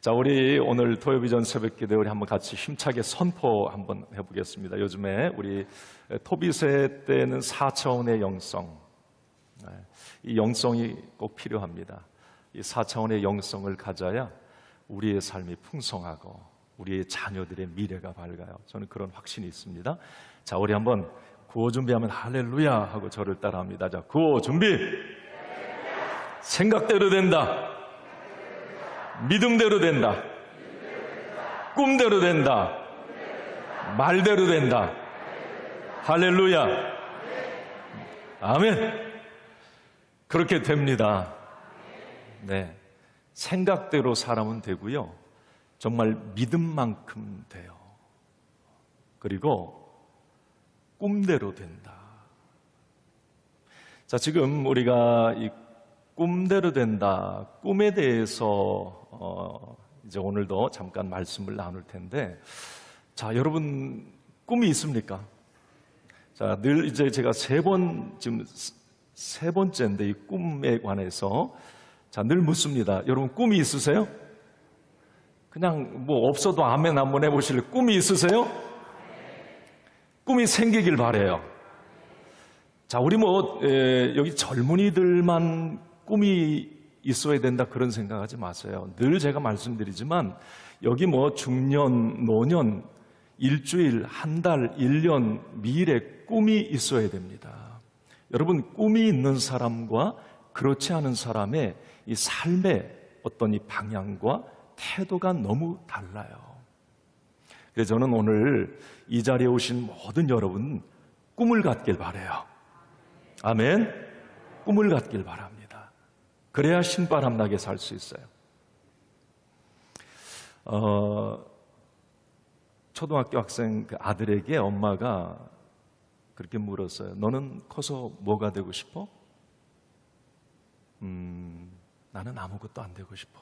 자, 우리 오늘 토요비전 새벽기도 우리 한번 같이 힘차게 선포 한번 해보겠습니다. 요즘에 우리 토비세 때는 4차원의 영성, 이 영성이 꼭 필요합니다. 이 4차원의 영성을 가져야 우리의 삶이 풍성하고 우리의 자녀들의 미래가 밝아요. 저는 그런 확신이 있습니다. 자, 우리 한번 구호 준비하면 할렐루야 하고 저를 따라합니다. 자, 구호 준비. 생각대로 된다. 믿음대로 된다. 꿈대로 된다. 말대로 된다. 할렐루야. 아멘. 그렇게 됩니다. 네. 생각대로 살아면 되고요. 정말 믿음만큼 돼요. 그리고 꿈대로 된다. 자, 지금 우리가 이 꿈대로 된다, 꿈에 대해서 이제 오늘도 잠깐 말씀을 나눌 텐데, 자, 여러분 꿈이 있습니까? 자, 늘 이제 제가 지금 세 번째인데 이 꿈에 관해서 자, 늘 묻습니다. 여러분 꿈이 있으세요? 그냥 뭐 없어도 아멘 한번 해보실래요? 꿈이 있으세요? 꿈이 생기길 바래요. 자, 우리 여기 젊은이들만 꿈이 있어야 된다 그런 생각하지 마세요. 늘 제가 말씀드리지만 여기 중년, 노년, 일주일, 한 달, 1년, 미래 꿈이 있어야 됩니다. 여러분 꿈이 있는 사람과 그렇지 않은 사람의 이 삶의 어떤 이 방향과 태도가 너무 달라요. 그래서 저는 오늘 이 자리에 오신 모든 여러분 꿈을 갖길 바라요. 아멘. 꿈을 갖길 바랍니다. 그래야 신바람 나게 살 수 있어요. 초등학교 학생 그 아들에게 엄마가 그렇게 물었어요. 너는 커서 뭐가 되고 싶어? 나는 아무것도 안 되고 싶어.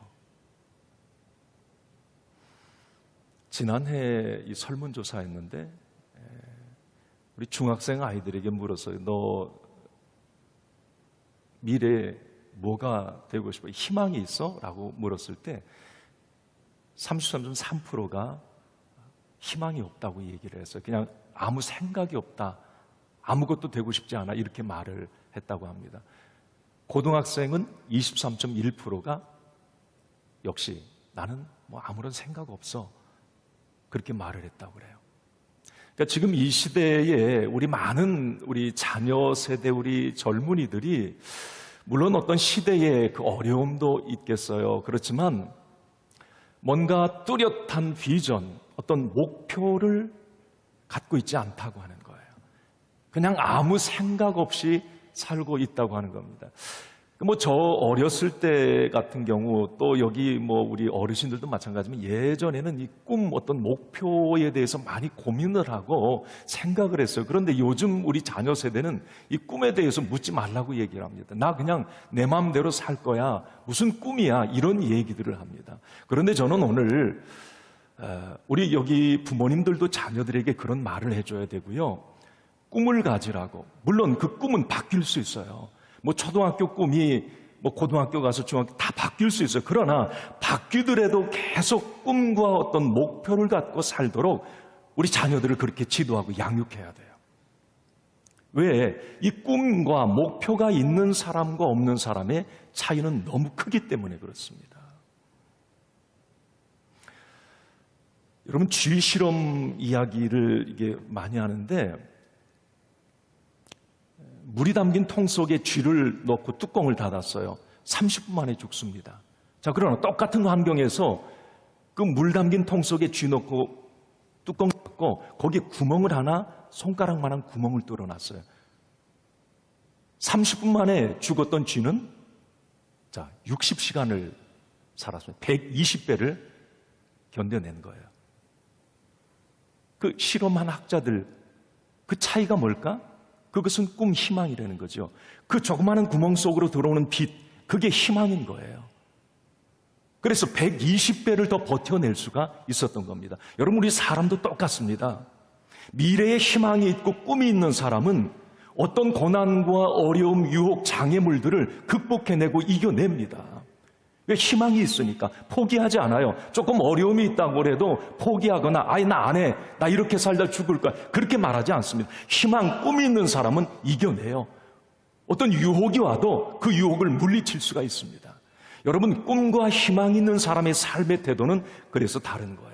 지난해 이 설문조사했는데 우리 중학생 아이들에게 물었어요. 너 미래에 뭐가 되고 싶어? 희망이 있어? 라고 물었을 때 33.3%가 희망이 없다고 얘기를 했어요. 그냥 아무 생각이 없다. 아무것도 되고 싶지 않아. 이렇게 말을 했다고 합니다. 고등학생은 23.1%가 역시 나는 아무런 생각 없어. 그렇게 말을 했다고 그래요. 그러니까 지금 이 시대에 우리 자녀 세대, 우리 젊은이들이 물론 어떤 시대의 그 어려움도 있겠어요. 그렇지만 뭔가 뚜렷한 비전, 어떤 목표를 갖고 있지 않다고 하는 거예요. 그냥 아무 생각 없이 살고 있다고 하는 겁니다. 저 어렸을 때 같은 경우 또 여기 우리 어르신들도 마찬가지지만 예전에는 이 꿈 어떤 목표에 대해서 많이 고민을 하고 생각을 했어요. 그런데 요즘 우리 자녀 세대는 이 꿈에 대해서 묻지 말라고 얘기를 합니다. 나 그냥 내 마음대로 살 거야. 무슨 꿈이야? 이런 얘기들을 합니다. 그런데 저는 오늘 우리 여기 부모님들도 자녀들에게 그런 말을 해줘야 되고요. 꿈을 가지라고. 물론 그 꿈은 바뀔 수 있어요. 초등학교 꿈이 고등학교 가서 중학교 다 바뀔 수 있어요. 그러나 바뀌더라도 계속 꿈과 어떤 목표를 갖고 살도록 우리 자녀들을 그렇게 지도하고 양육해야 돼요. 왜? 이 꿈과 목표가 있는 사람과 없는 사람의 차이는 너무 크기 때문에 그렇습니다. 여러분 쥐 실험 이야기를 이게 많이 하는데 물이 담긴 통 속에 쥐를 넣고 뚜껑을 닫았어요. 30분 만에 죽습니다. 자, 그러나 똑같은 환경에서 그 물 담긴 통 속에 쥐 넣고 뚜껑 닫고 거기에 구멍을 하나 손가락만한 구멍을 뚫어놨어요. 30분 만에 죽었던 쥐는 60시간을 살았어요. 120배를 견뎌낸 거예요. 그 실험한 학자들 그 차이가 뭘까? 그것은 꿈, 희망이라는 거죠. 그 조그마한 구멍 속으로 들어오는 빛, 그게 희망인 거예요. 그래서 120배를 더 버텨낼 수가 있었던 겁니다. 여러분 우리 사람도 똑같습니다. 미래에 희망이 있고 꿈이 있는 사람은 어떤 고난과 어려움, 유혹, 장애물들을 극복해내고 이겨냅니다. 희망이 있으니까 포기하지 않아요. 조금 어려움이 있다고 해도 포기하거나 아예 나 안 해, 나 이렇게 살다 죽을 거야, 그렇게 말하지 않습니다. 희망, 꿈이 있는 사람은 이겨내요. 어떤 유혹이 와도 그 유혹을 물리칠 수가 있습니다. 여러분, 꿈과 희망이 있는 사람의 삶의 태도는 그래서 다른 거예요.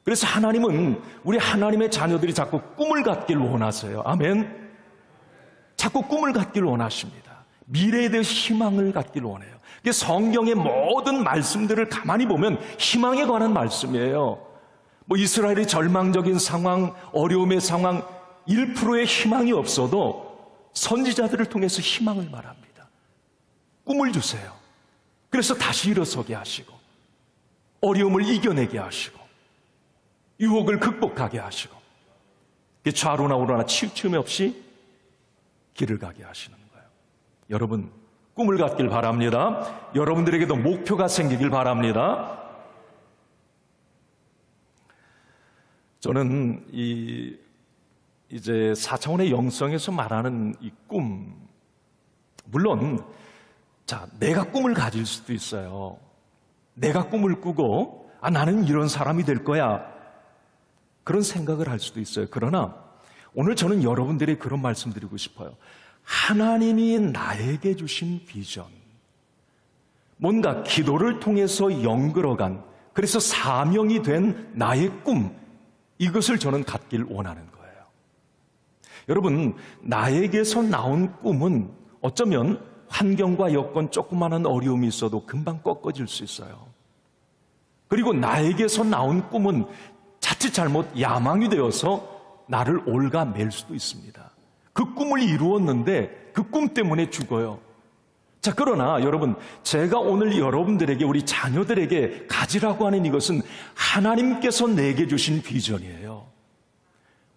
그래서 하나님은 우리 하나님의 자녀들이 자꾸 꿈을 갖길 원하세요. 아멘. 자꾸 꿈을 갖길 원하십니다. 미래에 대해 희망을 갖길 원해요. 성경의 모든 말씀들을 가만히 보면 희망에 관한 말씀이에요. 이스라엘의 절망적인 상황, 어려움의 상황, 1%의 희망이 없어도 선지자들을 통해서 희망을 말합니다. 꿈을 주세요. 그래서 다시 일어서게 하시고, 어려움을 이겨내게 하시고, 유혹을 극복하게 하시고, 좌로나 우로나 치우침이 없이 길을 가게 하시는 거예요. 여러분, 꿈을 갖길 바랍니다. 여러분들에게도 목표가 생기길 바랍니다. 저는 이제 4차원의 영성에서 말하는 이 꿈, 물론 내가 꿈을 가질 수도 있어요. 내가 꿈을 꾸고 나는 이런 사람이 될 거야, 그런 생각을 할 수도 있어요. 그러나 오늘 저는 여러분들에게 그런 말씀 드리고 싶어요. 하나님이 나에게 주신 비전, 뭔가 기도를 통해서 연결어간, 그래서 사명이 된 나의 꿈, 이것을 저는 갖길 원하는 거예요. 여러분, 나에게서 나온 꿈은 어쩌면 환경과 여건, 조그마한 어려움이 있어도 금방 꺾어질 수 있어요. 그리고 나에게서 나온 꿈은 자칫 잘못 야망이 되어서 나를 올가맬 수도 있습니다. 그 꿈을 이루었는데 그 꿈 때문에 죽어요. 그러나 여러분, 제가 오늘 여러분들에게, 우리 자녀들에게 가지라고 하는 이것은 하나님께서 내게 주신 비전이에요.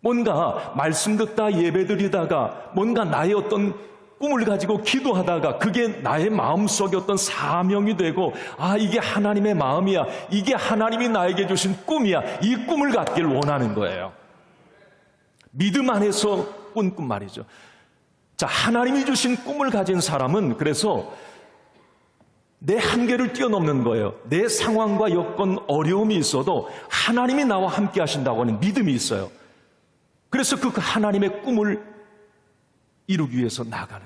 뭔가 말씀 듣다 예배 드리다가 뭔가 나의 어떤 꿈을 가지고 기도하다가 그게 나의 마음속에 어떤 사명이 되고, 이게 하나님의 마음이야, 이게 하나님이 나에게 주신 꿈이야, 이 꿈을 갖길 원하는 거예요. 믿음 안에서 꾼 꿈 말이죠. 하나님이 주신 꿈을 가진 사람은 그래서 내 한계를 뛰어넘는 거예요. 내 상황과 여건, 어려움이 있어도 하나님이 나와 함께 하신다고 하는 믿음이 있어요. 그래서 그 하나님의 꿈을 이루기 위해서 나가는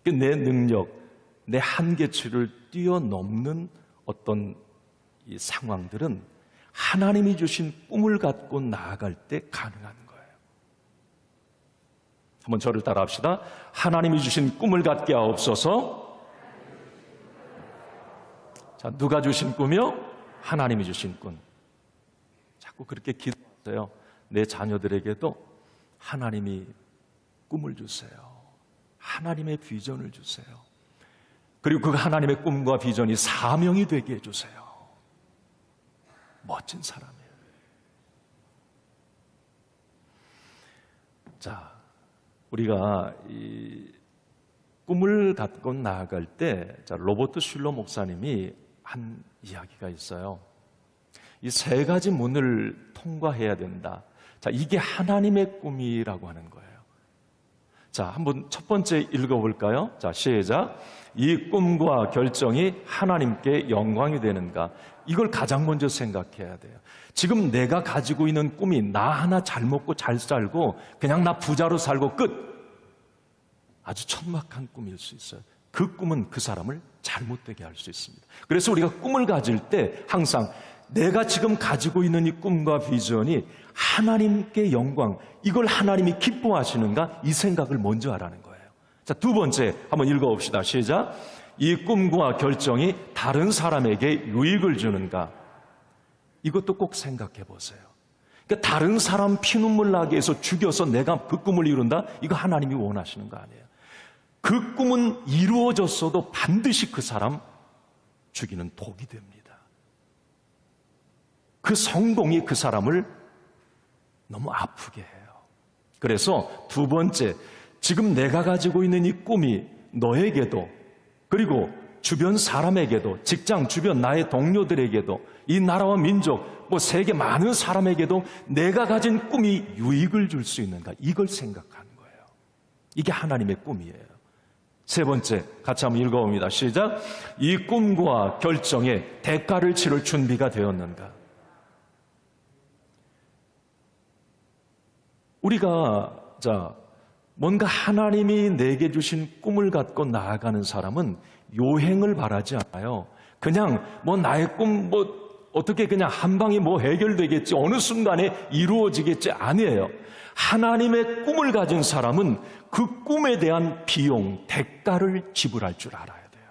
거예요. 내 능력, 내 한계치를 뛰어넘는 어떤 이 상황들은 하나님이 주신 꿈을 갖고 나아갈 때 가능한 거예요. 한번 저를 따라 합시다. 하나님이 주신 꿈을 갖게 하옵소서. 누가 주신 꿈이요? 하나님이 주신 꿈. 자꾸 그렇게 기도하세요. 내 자녀들에게도 하나님이 꿈을 주세요. 하나님의 비전을 주세요. 그리고 그 하나님의 꿈과 비전이 사명이 되게 해주세요. 멋진 사람이에요. 우리가 이 꿈을 갖고 나아갈 때 로버트 슐러 목사님이 한 이야기가 있어요. 이 세 가지 문을 통과해야 된다. 이게 하나님의 꿈이라고 하는 거예요. 한번 첫 번째 읽어볼까요? 시작. 이 꿈과 결정이 하나님께 영광이 되는가? 이걸 가장 먼저 생각해야 돼요. 지금 내가 가지고 있는 꿈이 나 하나 잘 먹고 잘 살고 그냥 나 부자로 살고 끝. 아주 천막한 꿈일 수 있어요. 그 꿈은 그 사람을 잘못되게 할 수 있습니다. 그래서 우리가 꿈을 가질 때 항상 내가 지금 가지고 있는 이 꿈과 비전이 하나님께 영광, 이걸 하나님이 기뻐하시는가? 이 생각을 먼저 하라는 거예요. 두 번째 한번 읽어봅시다. 시작. 이 꿈과 결정이 다른 사람에게 유익을 주는가? 이것도 꼭 생각해 보세요. 그러니까 다른 사람 피눈물 나게 해서 죽여서 내가 그 꿈을 이룬다? 이거 하나님이 원하시는 거 아니에요. 그 꿈은 이루어졌어도 반드시 그 사람 죽이는 독이 됩니다. 그 성공이 그 사람을 너무 아프게 해요. 그래서 두 번째, 지금 내가 가지고 있는 이 꿈이 너에게도, 그리고 주변 사람에게도, 직장 주변 나의 동료들에게도, 이 나라와 민족, 세계 많은 사람에게도 내가 가진 꿈이 유익을 줄 수 있는가? 이걸 생각하는 거예요. 이게 하나님의 꿈이에요. 세 번째, 같이 한번 읽어봅니다. 시작. 이 꿈과 결정에 대가를 치를 준비가 되었는가? 우리가 뭔가 하나님이 내게 주신 꿈을 갖고 나아가는 사람은 요행을 바라지 않아요. 그냥 나의 꿈 어떻게 그냥 한 방에 해결되겠지, 어느 순간에 이루어지겠지, 아니에요. 하나님의 꿈을 가진 사람은 그 꿈에 대한 비용, 대가를 지불할 줄 알아야 돼요.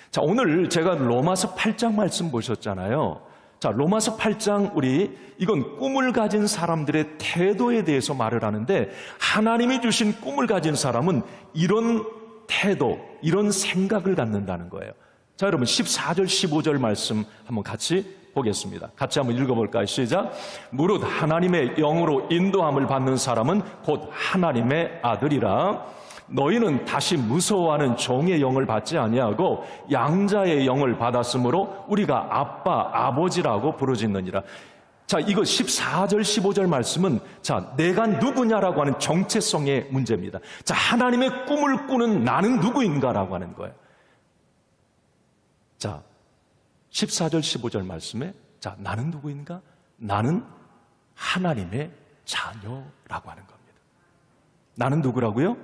자, 오늘 제가 로마서 8장 말씀 보셨잖아요. 자, 로마서 8장 이건 꿈을 가진 사람들의 태도에 대해서 말을 하는데, 하나님이 주신 꿈을 가진 사람은 이런 태도, 이런 생각을 갖는다는 거예요. 자, 여러분 14절 15절 말씀 한번 같이 보겠습니다. 같이 한번 읽어볼까요? 시작. 무릇 하나님의 영으로 인도함을 받는 사람은 곧 하나님의 아들이라. 너희는 다시 무서워하는 종의 영을 받지 아니하고 양자의 영을 받았으므로 우리가 아빠, 아버지라고 부르짖느니라. 자, 이거 14절 15절 말씀은 내가 누구냐라고 하는 정체성의 문제입니다. 자, 하나님의 꿈을 꾸는 나는 누구인가라고 하는 거예요. 자, 14절 15절 말씀에 나는 누구인가? 나는 하나님의 자녀라고 하는 겁니다. 나는 누구라고요?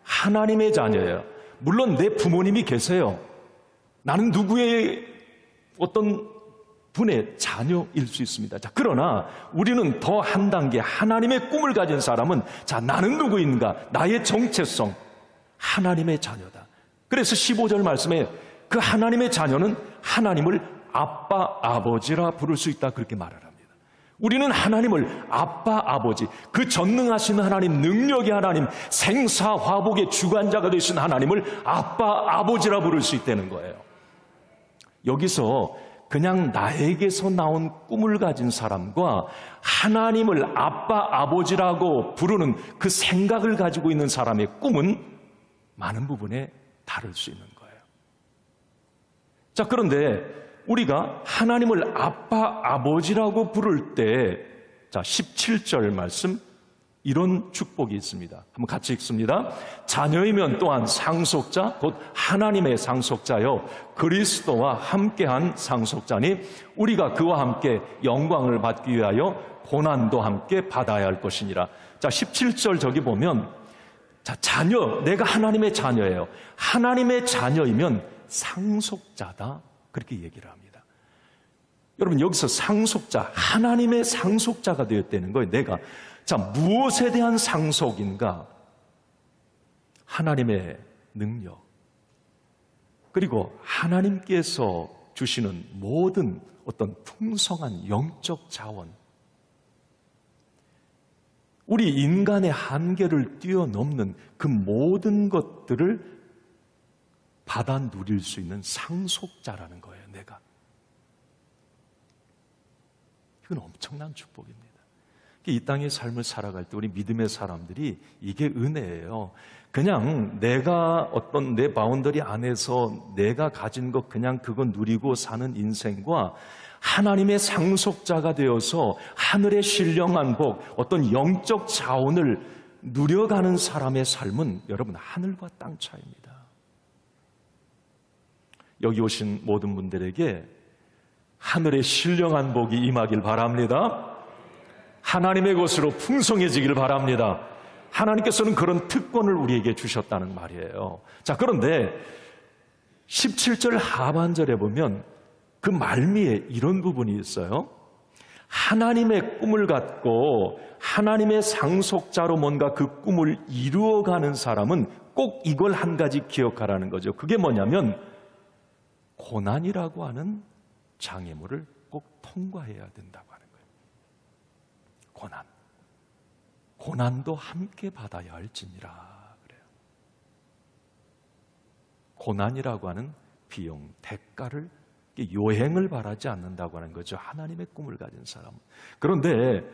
하나님의 자녀예요. 물론 내 부모님이 계세요. 나는 누구의 어떤 분의 자녀일 수 있습니다. 자, 그러나 우리는 더 한 단계, 하나님의 꿈을 가진 사람은 나는 누구인가? 나의 정체성, 하나님의 자녀다. 그래서 15절 말씀에 그 하나님의 자녀는 하나님을 아빠, 아버지라 부를 수 있다, 그렇게 말을 합니다. 우리는 하나님을 아빠, 아버지, 그 전능하신 하나님, 능력의 하나님, 생사화복의 주관자가 되신 하나님을 아빠, 아버지라 부를 수 있다는 거예요. 여기서 그냥 나에게서 나온 꿈을 가진 사람과 하나님을 아빠, 아버지라고 부르는 그 생각을 가지고 있는 사람의 꿈은 많은 부분에 다를 수 있는 거예요. 자, 그런데 우리가 하나님을 아빠, 아버지라고 부를 때, 17절 말씀, 이런 축복이 있습니다. 한번 같이 읽습니다. 자녀이면 또한 상속자, 곧 하나님의 상속자요, 그리스도와 함께한 상속자니, 우리가 그와 함께 영광을 받기 위하여 고난도 함께 받아야 할 것이니라. 자, 17절 저기 보면, 자녀, 내가 하나님의 자녀예요. 하나님의 자녀이면 상속자다, 그렇게 얘기를 합니다. 여러분, 여기서 상속자, 하나님의 상속자가 되었다는 거예요. 내가. 자, 무엇에 대한 상속인가? 하나님의 능력, 그리고 하나님께서 주시는 모든 어떤 풍성한 영적 자원, 우리 인간의 한계를 뛰어넘는 그 모든 것들을 받아 누릴 수 있는 상속자라는 거예요, 내가. 이건 엄청난 축복입니다. 이 땅의 삶을 살아갈 때 우리 믿음의 사람들이 이게 은혜예요. 그냥 내가 어떤 내 바운더리 안에서 내가 가진 것 그냥 그거 누리고 사는 인생과 하나님의 상속자가 되어서 하늘의 신령한 복, 어떤 영적 자원을 누려가는 사람의 삶은 여러분 하늘과 땅 차이입니다. 여기 오신 모든 분들에게 하늘의 신령한 복이 임하길 바랍니다. 하나님의 것으로 풍성해지길 바랍니다. 하나님께서는 그런 특권을 우리에게 주셨다는 말이에요. 자, 그런데 17절 하반절에 보면 그 말미에 이런 부분이 있어요. 하나님의 꿈을 갖고 하나님의 상속자로 뭔가 그 꿈을 이루어가는 사람은 꼭 이걸 한 가지 기억하라는 거죠. 그게 뭐냐면 고난이라고 하는 장애물을 꼭 통과해야 된다고 하는 거예요. 고난도 함께 받아야 할지니라 그래요. 고난이라고 하는 비용, 대가를, 요행을 바라지 않는다고 하는 거죠. 하나님의 꿈을 가진 사람은. 그런데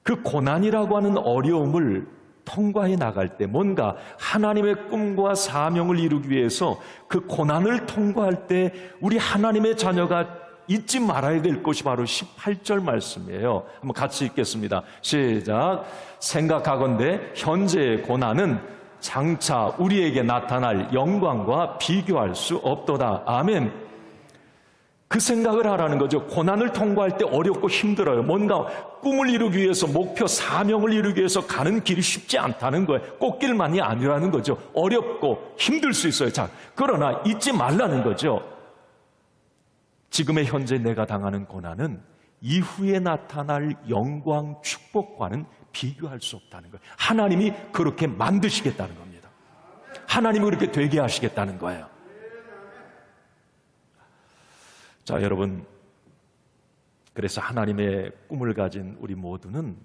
그 고난이라고 하는 어려움을 통과해 나갈 때, 뭔가 하나님의 꿈과 사명을 이루기 위해서 그 고난을 통과할 때 우리 하나님의 자녀가 잊지 말아야 될 것이 바로 18절 말씀이에요. 한번 같이 읽겠습니다. 시작. 생각하건대 현재의 고난은 장차 우리에게 나타날 영광과 비교할 수 없도다. 아멘. 그 생각을 하라는 거죠. 고난을 통과할 때 어렵고 힘들어요. 뭔가 꿈을 이루기 위해서, 목표, 사명을 이루기 위해서 가는 길이 쉽지 않다는 거예요. 꽃길만이 아니라는 거죠. 어렵고 힘들 수 있어요. 자, 그러나 잊지 말라는 거죠. 지금의 현재 내가 당하는 고난은 이후에 나타날 영광, 축복과는 비교할 수 없다는 거예요. 하나님이 그렇게 만드시겠다는 겁니다. 하나님이 그렇게 되게 하시겠다는 거예요. 자, 여러분, 그래서 하나님의 꿈을 가진 우리 모두는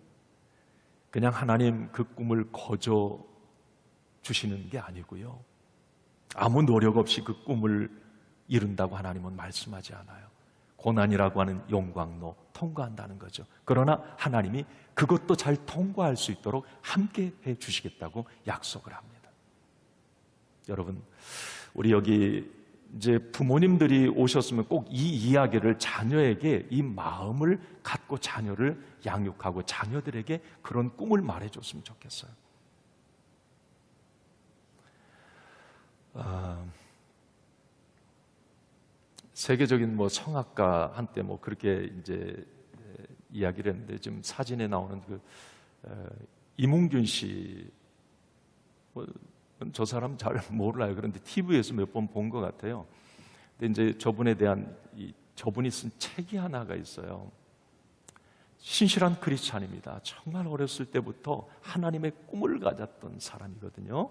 그냥 하나님 그 꿈을 거저 주시는 게 아니고요. 아무 노력 없이 그 꿈을 이룬다고 하나님은 말씀하지 않아요. 고난이라고 하는 용광로 통과한다는 거죠. 그러나 하나님이 그것도 잘 통과할 수 있도록 함께 해 주시겠다고 약속을 합니다. 여러분, 우리 여기 이제 부모님들이 오셨으면 꼭 이 이야기를 자녀에게 이 마음을 갖고 자녀를 양육하고 자녀들에게 그런 꿈을 말해줬으면 좋겠어요. 세계적인 성악가 한때 그렇게 이제 이야기를 했는데, 지금 사진에 나오는 이문균 씨, 저 사람 잘 몰라요. 그런데 TV에서 몇 번 본 것 같아요. 근데 이제 저분에 대한 저분이 쓴 책이 하나가 있어요. 신실한 크리스찬입니다. 정말 어렸을 때부터 하나님의 꿈을 가졌던 사람이거든요.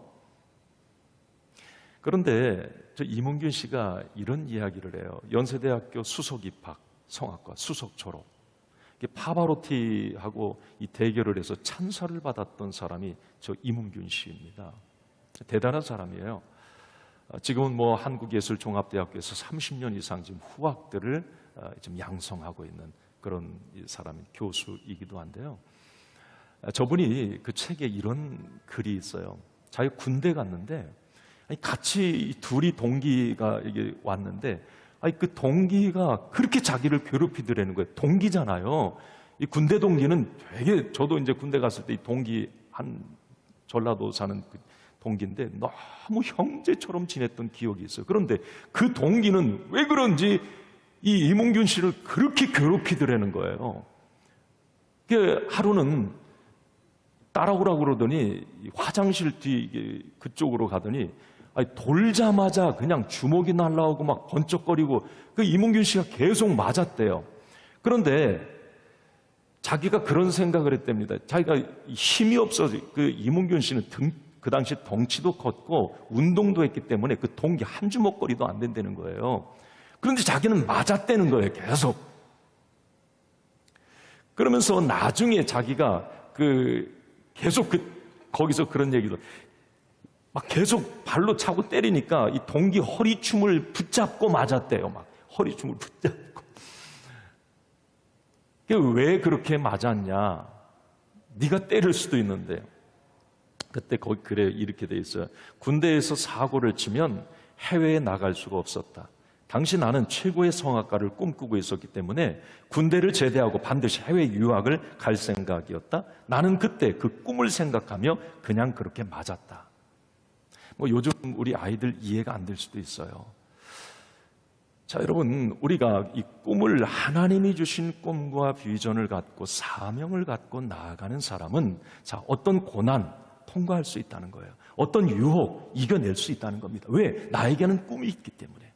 그런데 저 이문균 씨가 이런 이야기를 해요. 연세대학교 수석 입학, 성악과 수석 졸업. 파바로티하고 이 대결을 해서 찬사를 받았던 사람이 저 이문균 씨입니다. 대단한 사람이에요. 지금은 한국예술종합대학교에서 30년 이상 지금 후학들을 지금 양성하고 있는 그런 사람인 교수이기도 한데요. 저분이 그 책에 이런 글이 있어요. 자기 군대 갔는데 같이 둘이 동기가 이게 왔는데 그 동기가 그렇게 자기를 괴롭히더라는 거예요. 동기잖아요. 이 군대 동기는 되게, 저도 이제 군대 갔을 때 이 동기 한 전라도 사는 그 동기인데 너무 형제처럼 지냈던 기억이 있어요. 그런데 그 동기는 왜 그런지 이 이문균 씨를 그렇게 괴롭히더라는 거예요. 하루는 따라오라고 그러더니 화장실 뒤 그쪽으로 가더니 돌자마자 그냥 주먹이 날라오고 막 번쩍거리고 그 이문균 씨가 계속 맞았대요. 그런데 자기가 그런 생각을 했답니다. 자기가 힘이 없어서, 그 이문균 씨는 그 당시 덩치도 컸고 운동도 했기 때문에 그 동기 한 주먹거리도 안 된다는 거예요. 그런데 자기는 맞았다는 거예요, 계속. 그러면서 나중에 자기가 계속 거기서 그런 얘기도 막 계속 발로 차고 때리니까 이 동기 허리춤을 붙잡고 맞았대요. 막 허리춤을 붙잡고. 왜 그렇게 맞았냐? 네가 때릴 수도 있는데. 그때 거기 글에 이렇게 돼 있어요. 군대에서 사고를 치면 해외에 나갈 수가 없었다. 당시 나는 최고의 성악가를 꿈꾸고 있었기 때문에 군대를 제대하고 반드시 해외 유학을 갈 생각이었다. 나는 그때 그 꿈을 생각하며 그냥 그렇게 맞았다. 요즘 우리 아이들 이해가 안 될 수도 있어요. 자, 여러분, 우리가 이 꿈을, 하나님이 주신 꿈과 비전을 갖고 사명을 갖고 나아가는 사람은 어떤 고난 통과할 수 있다는 거예요. 어떤 유혹 이겨낼 수 있다는 겁니다. 왜? 나에게는 꿈이 있기 때문에,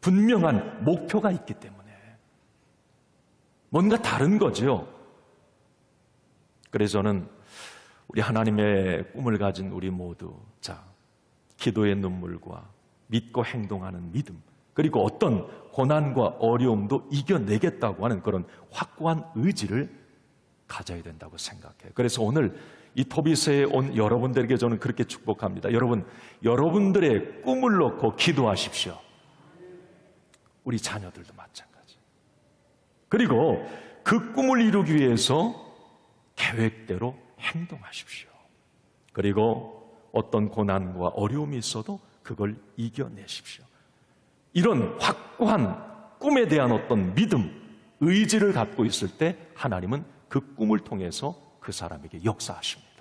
분명한 목표가 있기 때문에. 뭔가 다른 거죠. 그래서 저는 우리 하나님의 꿈을 가진 우리 모두, 기도의 눈물과 믿고 행동하는 믿음, 그리고 어떤 고난과 어려움도 이겨내겠다고 하는 그런 확고한 의지를 가져야 된다고 생각해요. 그래서 오늘 이 토비스에 온 여러분들에게 저는 그렇게 축복합니다. 여러분, 여러분들의 꿈을 놓고 기도하십시오. 우리 자녀들도 마찬가지. 그리고 그 꿈을 이루기 위해서 계획대로 행동하십시오. 그리고 어떤 고난과 어려움이 있어도 그걸 이겨내십시오. 이런 확고한 꿈에 대한 어떤 믿음, 의지를 갖고 있을 때 하나님은 그 꿈을 통해서 그 사람에게 역사하십니다.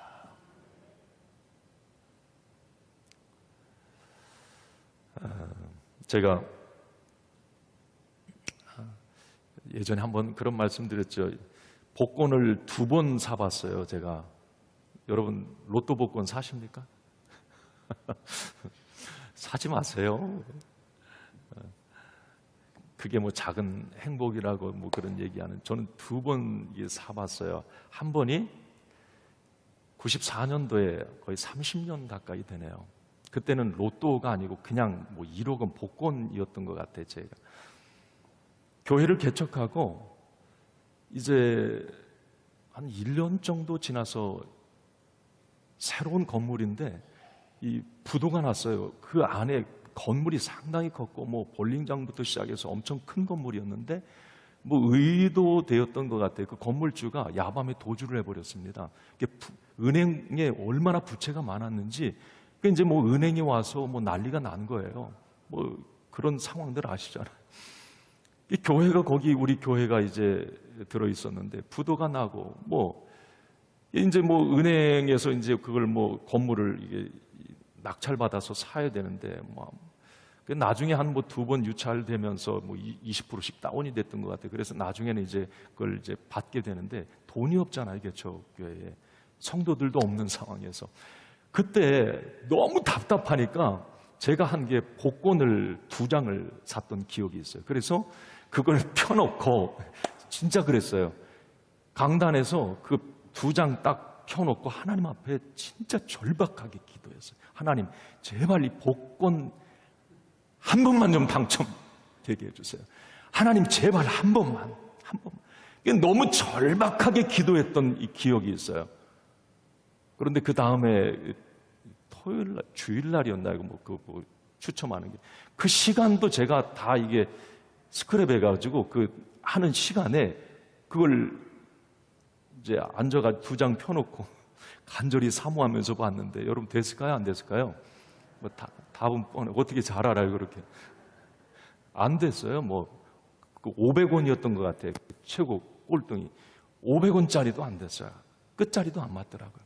제가 예전에 한번 그런 말씀 드렸죠. 복권을 2번 사봤어요, 제가. 여러분, 로또 복권 사십니까? 사지 마세요. 그게 뭐 작은 행복이라고 뭐 그런 얘기하는, 저는 2번 사봤어요. 한 번이 94년도에 거의 30년 가까이 되네요. 그때는 로또가 아니고 그냥 뭐 1억 원 복권이었던 것 같아요, 제가. 교회를 개척하고 이제 한 1년 정도 지나서 새로운 건물인데 이 부도가 났어요. 그 안에 건물이 상당히 컸고 뭐 볼링장부터 시작해서 엄청 큰 건물이었는데 뭐 의도되었던 것 같아요. 그 건물주가 야밤에 도주를 해버렸습니다. 은행에 얼마나 부채가 많았는지 이제 뭐 은행에 와서 뭐 난리가 난 거예요. 뭐 그런 상황들 아시잖아요. 이 교회가 거기 우리 교회가 이제 들어 있었는데 부도가 나고 뭐 이제 뭐 은행에서 이제 그걸 뭐 건물을 이게 낙찰받아서 사야 되는데 뭐 나중에 한 뭐 2번 유찰되면서 뭐 20%씩 다운이 됐던 것 같아요. 그래서 나중에는 이제 그걸 이제 받게 되는데 돈이 없잖아요, 개척 교회에. 성도들도 없는 상황에서 그때 너무 답답하니까 제가 한 게 복권을 2장을 샀던 기억이 있어요. 그래서 그걸 펴놓고 진짜 그랬어요. 강단에서 그 2장 딱 펴놓고 하나님 앞에 진짜 절박하게 기도했어요. 하나님, 제발 이 복권 한 번만 좀 당첨되게 해주세요. 하나님, 제발 한 번만. 너무 절박하게 기도했던 이 기억이 있어요. 그런데 그 다음에 토요일날, 주일날이었나요? 뭐 추첨하는 게. 그 시간도 제가 다 이게 스크랩 해가지고 그 하는 시간에 그걸 이제 앉아가 2장 펴놓고 간절히 사모하면서 봤는데 여러분 됐을까요? 안 됐을까요? 뭐 답은 뻔해. 어떻게 잘 알아요, 그렇게? 안 됐어요. 뭐 500원이었던 것 같아요. 최고 꼴등이 500원짜리도 안 됐어요. 끝자리도 안 맞더라고요.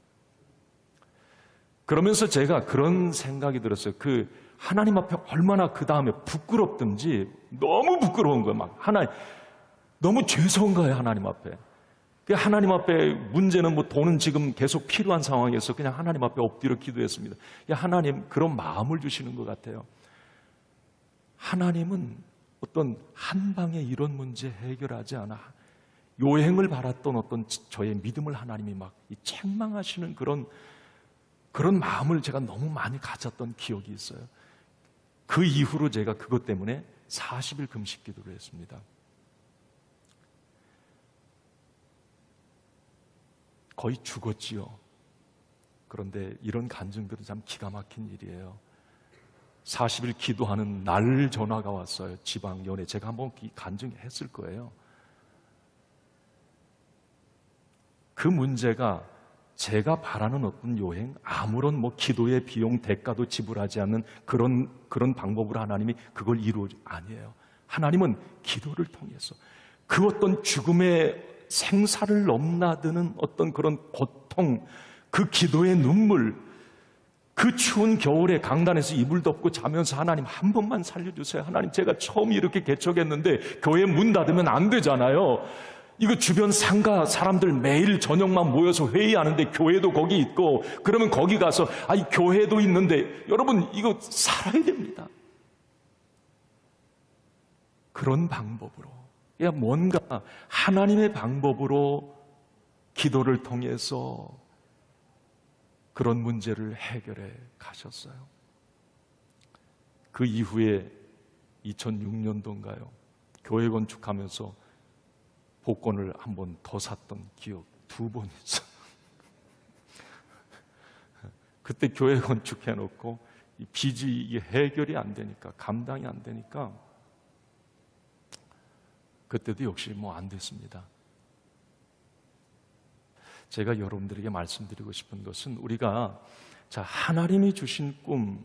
그러면서 제가 그런 생각이 들었어요. 그 하나님 앞에 얼마나 그 다음에 부끄럽든지 너무 부끄러운 거예요. 막 하나님 너무 죄송한 거예요. 하나님 앞에. 하나님 앞에 문제는 뭐 돈은 지금 계속 필요한 상황에서 그냥 하나님 앞에 엎드려 기도했습니다. 하나님 그런 마음을 주시는 것 같아요. 하나님은 어떤 한 방에 이런 문제 해결하지 않아. 요행을 바랐던 어떤 저의 믿음을 하나님이 막 책망하시는 그런 마음을 제가 너무 많이 가졌던 기억이 있어요. 그 이후로 제가 그것 때문에 40일 금식 기도를 했습니다. 거의 죽었지요. 그런데 이런 간증들은 참 기가 막힌 일이에요. 40일 기도하는 날 전화가 왔어요. 지방 연회. 제가 한번 간증했을 거예요. 그 문제가 제가 바라는 어떤 요행, 아무런 뭐 기도의 비용 대가도 지불하지 않는 그런 방법으로 하나님이 그걸 아니에요. 하나님은 기도를 통해서 그 어떤 죽음의 생사를 넘나드는 어떤 그런 고통, 그 기도의 눈물, 그 추운 겨울에 강단에서 이불 덮고 자면서 하나님 한 번만 살려주세요. 하나님 제가 처음 이렇게 개척했는데 교회 문 닫으면 안 되잖아요. 이거 주변 상가 사람들 매일 저녁만 모여서 회의하는데 교회도 거기 있고 그러면 거기 가서 이 교회도 있는데 여러분 이거 살아야 됩니다. 그런 방법으로 뭔가 하나님의 방법으로 기도를 통해서 그런 문제를 해결해 가셨어요. 그 이후에 2006년도인가요? 교회 건축하면서 복권을 한 번 더 샀던 기억 2번 있어요. 그때 교회 건축해놓고 이 빚이 이게 해결이 안 되니까, 감당이 안 되니까 그때도 역시 뭐 안 됐습니다. 제가 여러분들에게 말씀드리고 싶은 것은 우리가 하나님이 주신 꿈,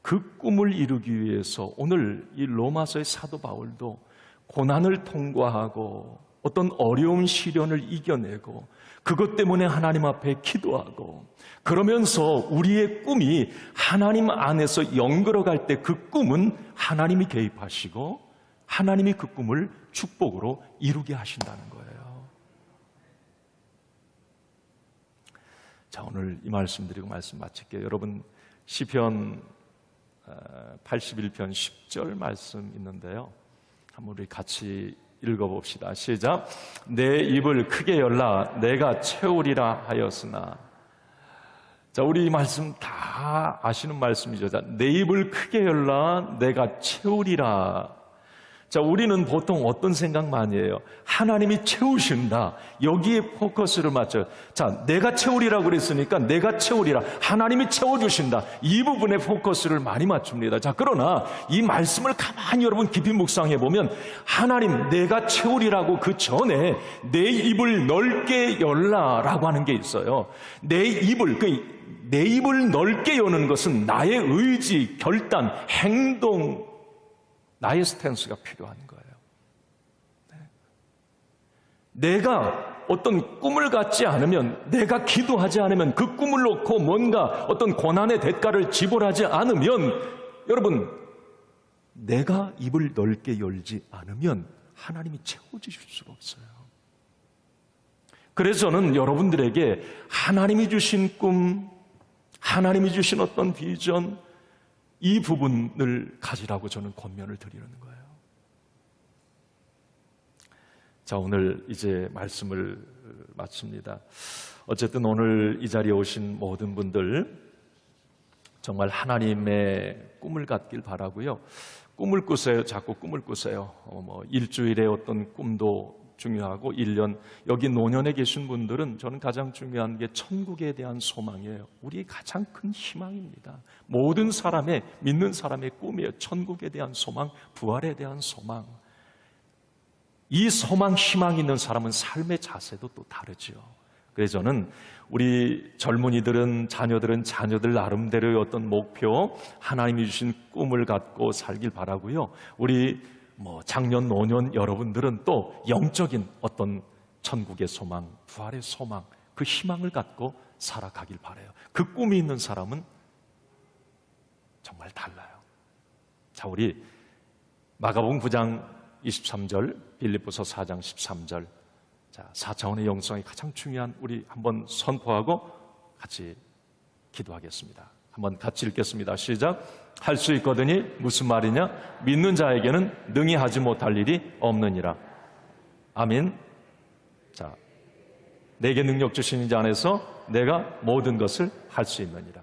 그 꿈을 이루기 위해서 오늘 이 로마서의 사도 바울도 고난을 통과하고 어떤 어려운 시련을 이겨내고 그것 때문에 하나님 앞에 기도하고, 그러면서 우리의 꿈이 하나님 안에서 연결어갈 때 그 꿈은 하나님이 개입하시고 하나님이 그 꿈을 축복으로 이루게 하신다는 거예요. 자, 오늘 이 말씀 드리고 말씀 마칠게요. 여러분, 시편 81편 10절 말씀 있는데요, 한번 우리 같이 읽어봅시다. 시작. 내 입을 크게 열라 내가 채우리라 하였으나. 자, 우리 이 말씀 다 아시는 말씀이죠. 자, 내 입을 크게 열라 내가 채우리라. 자, 우리는 보통 어떤 생각 많이 해요? 하나님이 채우신다. 여기에 포커스를 맞춰요. 자, 내가 채우리라고 그랬으니까 내가 채우리라. 하나님이 채워주신다. 이 부분에 포커스를 많이 맞춥니다. 자, 그러나 이 말씀을 가만히 여러분 깊이 묵상해 보면 하나님 내가 채우리라고 그 전에 내 입을 넓게 열라라고 하는 게 있어요. 내 입을 넓게 여는 것은 나의 의지, 결단, 행동, 나의 스탠스가 필요한 거예요. 내가 어떤 꿈을 갖지 않으면, 내가 기도하지 않으면, 그 꿈을 놓고 뭔가 어떤 고난의 대가를 지불하지 않으면, 여러분, 내가 입을 넓게 열지 않으면 하나님이 채워주실 수가 없어요. 그래서 저는 여러분들에게 하나님이 주신 꿈, 하나님이 주신 어떤 비전, 이 부분을 가지라고 저는 권면을 드리는 거예요. 자, 오늘 이제 말씀을 마칩니다. 어쨌든 오늘 이 자리에 오신 모든 분들 정말 하나님의 꿈을 갖길 바라고요. 꿈을 꾸세요. 자꾸 꿈을 꾸세요. 일주일에 어떤 꿈도 중요하고 1년, 여기 노년에 계신 분들은 저는 가장 중요한 게 천국에 대한 소망이에요. 우리의 가장 큰 희망입니다. 모든 사람의, 믿는 사람의 꿈이에요. 천국에 대한 소망, 부활에 대한 소망. 이 소망, 희망이 있는 사람은 삶의 자세도 또 다르죠. 그래서 저는 우리 젊은이들은, 자녀들 나름대로의 어떤 목표, 하나님이 주신 꿈을 갖고 살길 바라고요. 우리 작년, 노년 여러분들은 또 영적인 어떤 천국의 소망, 부활의 소망, 그 희망을 갖고 살아가길 바라요. 그 꿈이 있는 사람은 정말 달라요. 자, 우리 마가복음 9장 23절, 빌립보서 4장 13절, 자, 4차원의 영성이 가장 중요한, 우리 한번 선포하고 같이 기도하겠습니다. 한번 같이 읽겠습니다. 시작. 할 수 있거든이 무슨 말이냐? 믿는 자에게는 능히 하지 못할 일이 없느니라. 아멘. 자, 내게 능력 주신 자 안에서 내가 모든 것을 할 수 있느니라.